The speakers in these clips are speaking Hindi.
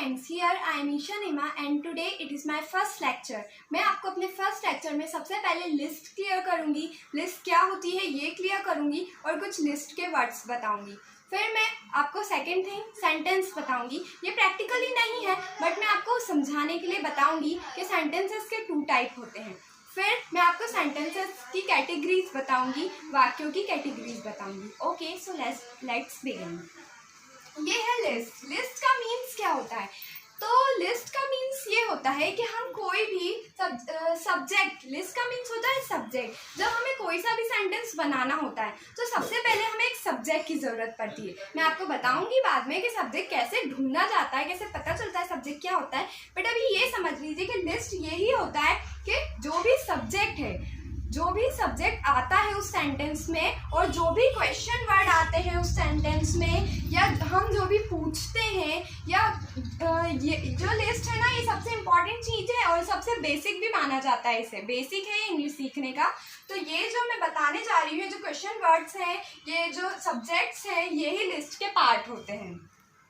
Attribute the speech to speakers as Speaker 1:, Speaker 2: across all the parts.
Speaker 1: friends, here I am Isha Nima and today it is my first lecture. मैं आपको अपने फर्स्ट लेक्चर में सबसे पहले लिस्ट क्लियर करूंगी, लिस्ट क्या होती है ये क्लियर करूंगी और कुछ लिस्ट के वर्ड्स बताऊंगी। फिर मैं आपको सेकंड थिंग सेंटेंस बताऊंगी। ये प्रैक्टिकली नहीं है बट मैं आपको समझाने के लिए बताऊंगी कि सेंटेंसेस के 2 टाइप होते हैं। फिर मैं आपको सेंटेंसेस की कैटेगरीज बताऊंगी, वाक्यों की कैटेगरीज बताऊंगी। Okay, so let's begin. ये है लिस्ट। लिस्ट का मीन्स क्या होता है? तो लिस्ट का मीन्स ये होता है कि हम कोई भी सब्जेक्ट, लिस्ट का मीन्स होता है सब्जेक्ट। जब हमें कोई सा भी सेंटेंस बनाना होता है तो सबसे पहले हमें एक सब्जेक्ट की ज़रूरत पड़ती है। मैं आपको बताऊंगी बाद में कि सब्जेक्ट कैसे ढूंढना जाता है, कैसे पता चलता है सब्जेक्ट क्या होता है। बट अभी ये समझ लीजिए कि लिस्ट यही होता है कि जो भी सब्जेक्ट है, जो भी सब्जेक्ट आता है उस सेंटेंस में और जो भी क्वेश्चन वर्ड आते हैं उस सेंटेंस में, या हम जो भी पूछते हैं, या ये जो लिस्ट है ना, ये सबसे इम्पॉर्टेंट चीज़ है और सबसे बेसिक भी माना जाता है। इसे बेसिक है इंग्लिश सीखने का। तो ये जो मैं बताने जा रही हूँ, जो क्वेश्चन वर्ड्स हैं, ये जो सब्जेक्ट्स हैं, यही लिस्ट के पार्ट होते हैं।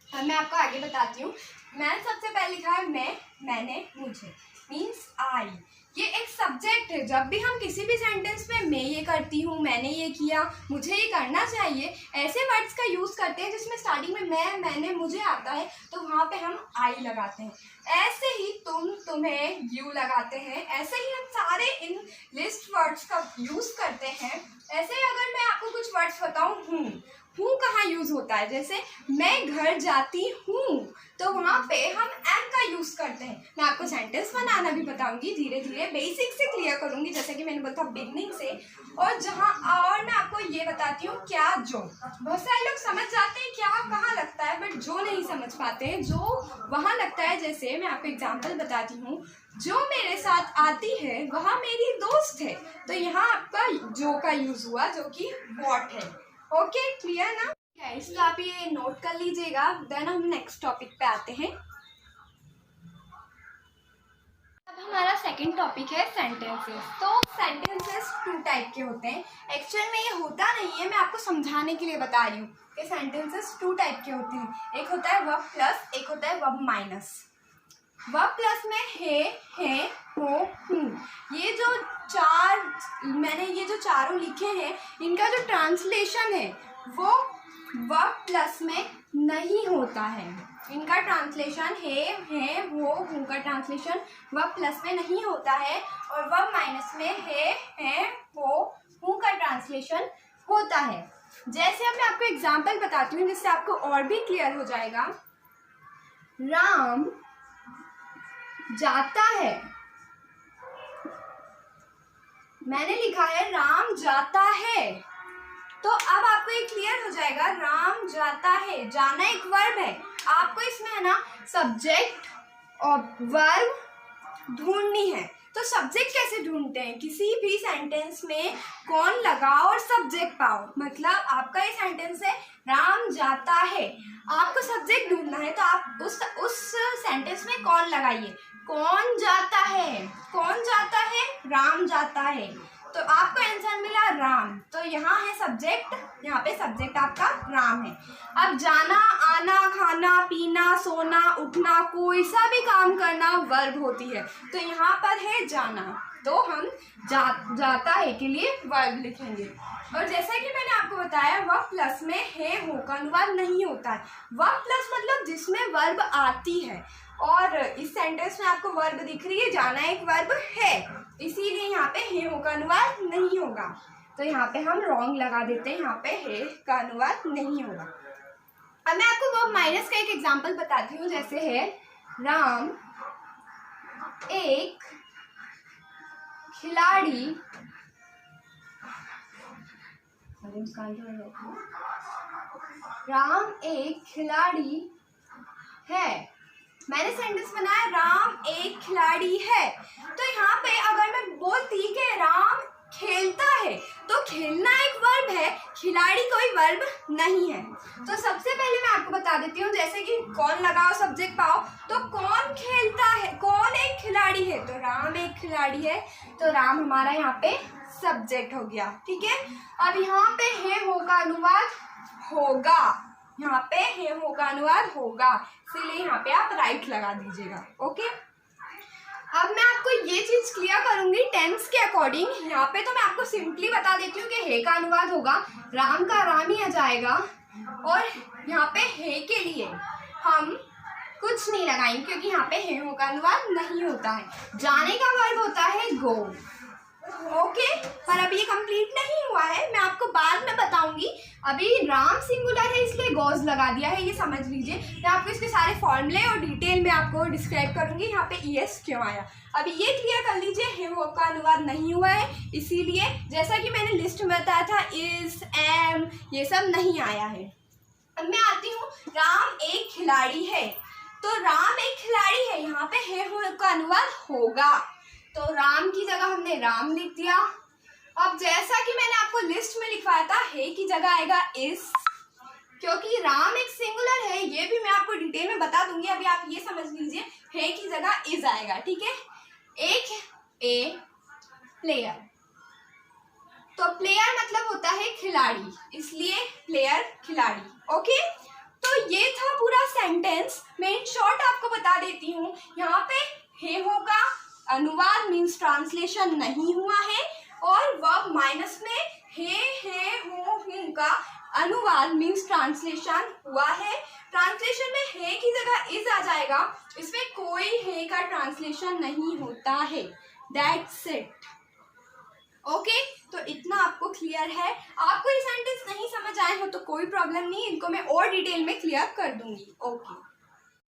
Speaker 1: अब मैं आपको आगे बताती हूँ। मैंने सबसे पहले लिखा है मैं, मैंने, मुझे, मीन्स आई। ये एक सब्जेक्ट है। जब भी हम किसी भी सेंटेंस में मैं ये करती हूँ, मैंने ये किया, मुझे ये करना चाहिए, ऐसे वर्ड्स का यूज़ करते हैं जिसमें स्टार्टिंग में मैं, मैंने, मुझे आता है तो वहाँ पे हम आई लगाते हैं। ऐसे ही तुम, तुम्हें, यू लगाते हैं। ऐसे ही हम सारे इन लिस्ट वर्ड्स का यूज़ करते हैं। ऐसे ही अगर मैं आपको कुछ वर्ड्स बताऊँ, हूँ कहाँ यूज़ होता है, जैसे मैं घर जाती हूँ तो वहाँ पे हम एम का यूज़ करते हैं। मैं आपको सेंटेंस बनाना भी बताऊंगी, धीरे धीरे बेसिक से क्लियर करूंगी, जैसे कि मैंने बोला था बिगनिंग से। और मैं आपको ये बताती हूँ क्या, जो। बहुत सारे लोग समझ जाते हैं क्या कहाँ लगता है, बट जो नहीं समझ पाते हैं, जो वहाँ लगता है। जैसे मैं आपको एग्जाम्पल बताती हूँ, जो मेरे साथ आती है वह मेरी दोस्त है। तो यहाँ आपका जो का यूज़ हुआ, जो कि वॉट है। ओके, क्लियर ना? तो आप ये नोट कर लीजिएगा। देन हम नेक्स्ट टॉपिक पे आते हैं। अब हमारा सेकंड टॉपिक है सेंटेंसेस। तो सेंटेंसेस 2 टाइप के होते हैं। एक्चुअल में ये होता नहीं है, मैं आपको समझाने के लिए बता रही हूँ कि सेंटेंसेस 2 टाइप के होते हैं। एक होता है वर्ब प्लस, एक होता है वर्ब माइनस। वर्ब प्लस में है, हो, हूँ, ये जो मैंने ये जो चारों लिखे हैं, इनका जो ट्रांसलेशन है वो वर्ब प्लस में नहीं होता है। इनका ट्रांसलेशन है, हो, हूँ का ट्रांसलेशन वर्ब प्लस में नहीं होता है और वर्ब माइनस में है, हो, हूँ का ट्रांसलेशन होता है। जैसे अब मैं आपको एग्जाम्पल बताती हूँ जिससे आपको और भी क्लियर हो जाएगा। राम जाता है, मैंने लिखा है राम जाता है, तो अब आपको ये क्लियर हो जाएगा। राम जाता है, जाना एक वर्ब है। आपको इसमें है ना सब्जेक्ट और वर्ब ढूंढनी है। तो सब्जेक्ट कैसे ढूंढते हैं? किसी भी सेंटेंस में कौन लगाओ और सब्जेक्ट पाओ। मतलब आपका ये सेंटेंस है राम जाता है, आपको सब्जेक्ट ढूंढना है तो आप उस सेंटेंस में कौन लगाइए। कौन जाता है, कौन जाता है, राम जाता है, तो आपको आंसर मिला राम। तो यहाँ है सब्जेक्ट, यहाँ पे सब्जेक्ट आपका राम है। अब जाना, आना, खाना, पीना, सोना, उठना, कोई सा भी काम करना वर्ब होती है। तो यहाँ पर है जाना, तो हम जाता है के लिए वर्ब लिखेंगे। और जैसा कि मैंने आपको बताया, वर्ब प्लस में है, हो का अनुवाद नहीं होता है। वर्ब प्लस मतलब जिसमें वर्ब आती है, और इस सेंटेंस में आपको वर्ब दिख रही है, जाना एक वर्ब है, इसीलिए यहाँ पे है, हो का अनुवाद नहीं होगा। तो यहाँ पे हम रॉन्ग लगा देते हैं, यहाँ पे है का अनुवाद नहीं होगा। अब मैं आपको वर्ब माइनस का एक एग्जांपल बताती हूँ। जैसे है राम एक खिलाड़ी, राम एक खिलाड़ी है। मैंने सेंटेंस बनाया राम एक खिलाड़ी है। तो यहाँ पे अगर मैं बोलती कि राम खेलता है, तो खेलना एक वर्ब है, खिलाड़ी कोई वर्ब नहीं है। तो सबसे पहले मैं आपको बता देती हूँ, जैसे कि कौन लगाओ सब्जेक्ट पाओ, तो कौन खेलता है, कौन एक खिलाड़ी है, तो राम एक खिलाड़ी है, तो राम हमारा यहाँ पे सब्जेक्ट हो गया। ठीक है, अब यहाँ पे है, हो का अनुवाद होगा, यहाँ पे है, हो का अनुवाद होगा। इसीलिए यहाँ पे आप राइट लगा दीजिएगा। ओके, अब मैं आपको ये चीज़ क्लियर करूँगी टेंस के अकॉर्डिंग। यहाँ पे तो मैं आपको सिंपली बता देती हूँ कि हे का अनुवाद होगा राम का राम ही आ जाएगा, और यहाँ पे हे के लिए हम कुछ नहीं लगाएंगे क्योंकि यहाँ पे हे हो का अनुवाद नहीं होता है। जाने का वर्ब होता है गो। ओके, पर अभी ये कंप्लीट नहीं हुआ है, मैं आपको बाद में बताऊंगी। अभी राम सिंगुलर है इसलिए गोज लगा दिया है, ये समझ लीजिए। मैं आपको इसके सारे फॉर्मूले और डिटेल में आपको डिस्क्राइब करूंगी यहाँ पे ईएस क्यों आया। अभी ये क्लियर कर लीजिए, हे हो का अनुवाद नहीं हुआ है, इसीलिए जैसा कि मैंने लिस्ट में बताया था इज, एम, ये सब नहीं आया है। अब मैं आती हूँ, राम एक खिलाड़ी है, तो राम एक खिलाड़ी है, यहाँ पे हे हो का अनुवाद होगा, तो राम की जगह हमने राम लिख दिया। अब जैसा कि मैंने आपको लिस्ट में लिखवाया था, हे की जगह आएगा इस, क्योंकि राम एक सिंगुलर है, ये भी मैं आपको डिटेल में बता दूंगी। अभी आप ये समझ लीजिए, हे की जगह इज आएगा। ठीक है, एक ए प्लेयर, तो प्लेयर मतलब होता है खिलाड़ी, इसलिए प्लेयर खिलाड़ी। ओके, तो ये था पूरा सेंटेंस। मैं इन शॉर्ट आपको बता देती हूँ, यहाँ पे हे हो का अनुवाद मीन्स ट्रांसलेशन नहीं हुआ है, और वर्ब माइनस में हे हो हूं का अनुवाद मीन्स ट्रांसलेशन हुआ है। ट्रांसलेशन में हे की जगह इज आ जाएगा, इसमें कोई हे का ट्रांसलेशन नहीं होता है। That's it. ओके, तो इतना आपको क्लियर है। आपको ये सेंटेंस नहीं समझ आए हो तो कोई प्रॉब्लम नहीं, इनको मैं और डिटेल में क्लियर कर दूंगी। ओके,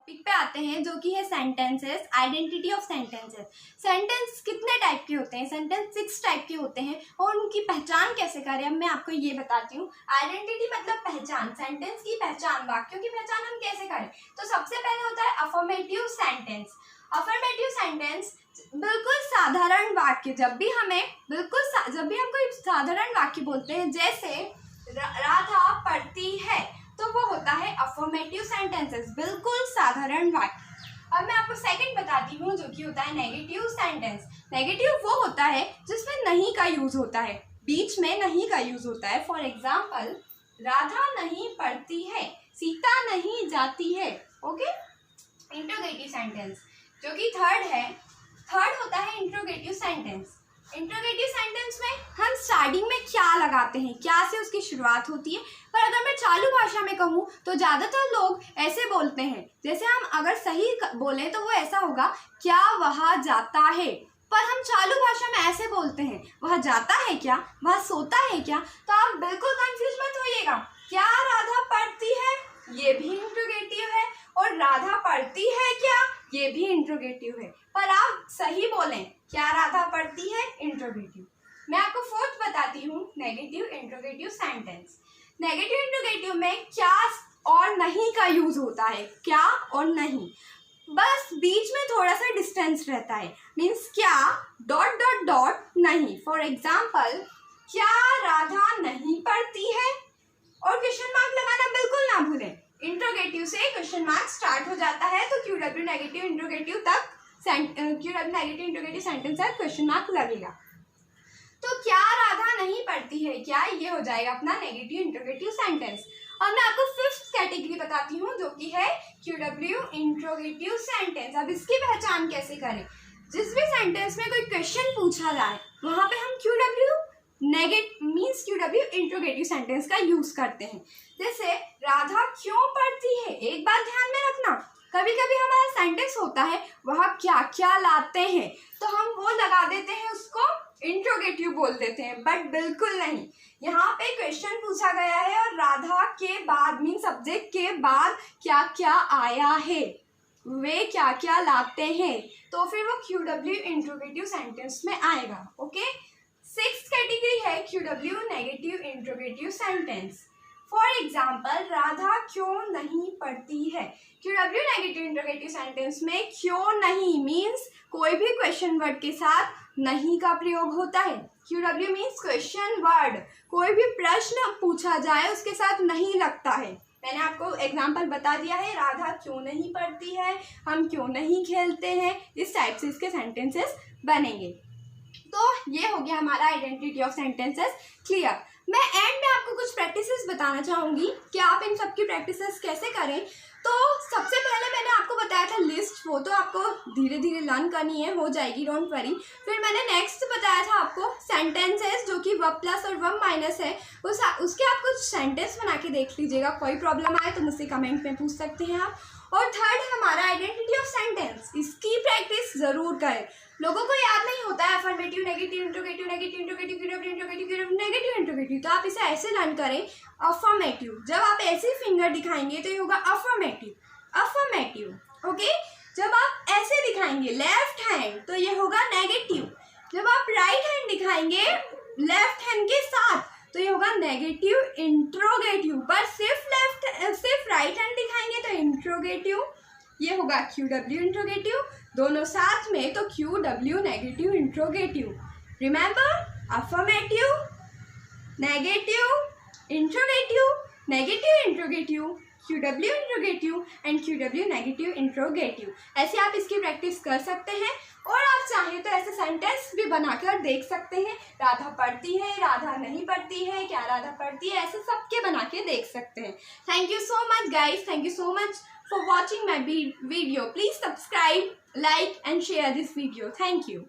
Speaker 1: टॉपिक पे आते हैं जो कि है sentences, identity of sentences. Sentence कितने टाइप के होते हैं? सेंटेंस 6 टाइप के होते हैं, और उनकी पहचान कैसे करें अब मैं आपको ये बताती हूँ। आइडेंटिटी मतलब पहचान, सेंटेंस की पहचान, वाक्यों की पहचान हम कैसे करें। तो सबसे पहले होता है अफर्मेटिव सेंटेंस। अफर्मेटिव सेंटेंस बिल्कुल साधारण वाक्य, जब भी हम कोई साधारण वाक्य बोलते हैं, जैसे राधा पढ़ती है, तो वो होता है अफर्मेटिव सेंटेंसेस, बिल्कुल साधारण वाक्य। अब मैं आपको सेकंड बताती हूँ जो कि होता है नेगेटिव सेंटेंस। नेगेटिव वो होता है जिसमें नहीं का यूज होता है, बीच में नहीं का यूज होता है। फॉर एग्जाम्पल, राधा नहीं पढ़ती है, सीता नहीं जाती है। ओके, इंट्रोगेटिव सेंटेंस जो कि थर्ड होता है इंट्रोगेटिव सेंटेंस। इंट्रोगेटिव सेंटेंस में हम स्टार्टिंग में क्या लगाते हैं, क्या से उसकी शुरुआत होती है। पर अगर मैं चालू भाषा में कहूँ तो ज़्यादातर लोग ऐसे बोलते हैं, जैसे हम अगर सही बोलें तो वो ऐसा होगा, क्या वह जाता है। पर हम चालू भाषा में ऐसे बोलते हैं, वह जाता है क्या, वह सोता है क्या। तो आप बिल्कुल कंफ्यूज मत होइएगा। क्या राधा पढ़ती है, ये भी इंट्रोगेटिव है, और राधा पढ़ती है क्या, ये भी इंट्रोगेटिव है। पर आप सही बोलें, क्या राधा पढ़ती है, इंट्रोगेटिव। मैं आपको फोर्थ बताती हूँ, negative interrogative sentence. Negative interrogative में क्या और नहीं का यूज होता है, क्या और नहीं, बस बीच में थोड़ा सा डिस्टेंस रहता है। मीन्स क्या डॉट डॉट डॉट नहीं। फॉर एग्जाम्पल, क्या राधा नहीं पढ़ती है, और क्वेश्चन मार्क लगाना बिल्कुल ना भूलें। इंट्रोगेटिव से क्वेश्चन मार्क स्टार्ट हो जाता है, तो QW नेगेटिव इंट्रोगेटिव तक QW नेगेटिव इंट्रोगेटिव सेंटेंस है, क्वेश्चन मार्क लगेगा। तो क्या राधा नहीं पढ़ती है, क्या ये हो जाएगा अपना नेगेटिव इंट्रोगेटिव सेंटेंस। अब मैं आपको फिफ्थ कैटेगरी बताती हूँ जो कि है QW इंट्रोगेटिव सेंटेंस। अब इसकी पहचान कैसे करें? जिस भी सेंटेंस में कोई क्वेश्चन पूछा जाए वहाँ पे हम QW इंट्रोगेटिव सेंटेंस का यूज करते हैं। जैसे राधा क्यों पढ़ती है, एक बात ध्यान में रखना, कभी कभी हमारा सेंटेंस होता है वह क्या क्या लाते हैं, तो हम वो लगा देते हैं, उसको इंट्रोगेटिव बोल देते हैं, बट बिल्कुल नहीं। यहाँ पे क्वेश्चन पूछा गया है और राधा के बाद मीन सब्जेक्ट के बाद क्या क्या आया है, वे क्या क्या लाते हैं, तो फिर वो QW इंट्रोगेटिव सेंटेंस में आएगा। ओके, सिक्स्थ कैटेगरी है QW negative interrogative sentence. For example, Radha क्यों नहीं पढ़ती है। QW नेगेटिव इंट्रोगेटिव सेंटेंस में क्यों नहीं मीन्स कोई भी क्वेश्चन वर्ड के साथ नहीं का प्रयोग होता है। QW मीन्स क्वेश्चन वर्ड, कोई भी प्रश्न पूछा जाए उसके साथ नहीं लगता है। मैंने आपको एग्जाम्पल बता दिया है, राधा क्यों नहीं पढ़ती है, हम क्यों नहीं खेलते हैं, इस टाइप से इसके सेंटेंसेस बनेंगे। तो ये हो गया हमारा आइडेंटिटी ऑफ सेंटेंसेस क्लियर। मैं एंड में आपको कुछ प्रैक्टिसेस बताना चाहूँगी कि आप इन सब की प्रैक्टिसेस कैसे करें। तो सबसे पहले मैंने आपको बताया था लिस्ट, वो तो आपको धीरे धीरे लर्न करनी है, हो जाएगी, डोंट वरी। फिर मैंने नेक्स्ट बताया था आपको सेंटेंसेस, जो कि वर्ब प्लस और वर्ब माइनस है, उसके आप कुछ सेंटेंस बना के देख लीजिएगा। कोई प्रॉब्लम आए तो मुझसे कमेंट में पूछ सकते हैं आप। और थर्ड हमारा आइडेंटिटी ऑफ सेंटेंस, इसकी प्रैक्टिस ज़रूर करें। लोगों को याद नहीं होता है affirmative, negative, interrogative, negative interrogative, interrogative, negative interrogative, तो आप इसे ऐसे लर्न करें, अफर्मेटिव। जब आप ऐसे फिंगर दिखाएंगे तो ये होगा अफर्मेटिव, अफर्मेटिव। ओके, जब आप ऐसे दिखाएंगे लेफ्ट हैंड तो ये होगा नेगेटिव। जब आप राइट हैंड दिखाएंगे लेफ्ट हैंड के साथ तो ये होगा नेगेटिव इंट्रोगेटिव। पर सिर्फ राइट हैंड दिखाएंगे तो इंट्रोगेटिव, ये होगा QW इंट्रोगेटिव। दोनों साथ में तो QW negative interrogative. Remember, affirmative, negative interrogative, negative interrogative, QW interrogative and QW negative interrogative. ऐसे आप इसकी प्रैक्टिस कर सकते हैं। और आप चाहें तो ऐसे सेंटेंस भी बनाकर देख सकते हैं। राधा पढ़ती है, राधा नहीं पढ़ती है, क्या राधा पढ़ती है, ऐसे सबके बना के देख सकते हैं। Thank you so much guys, thank you so much for watching my video. Please subscribe, like and share this video. Thank you.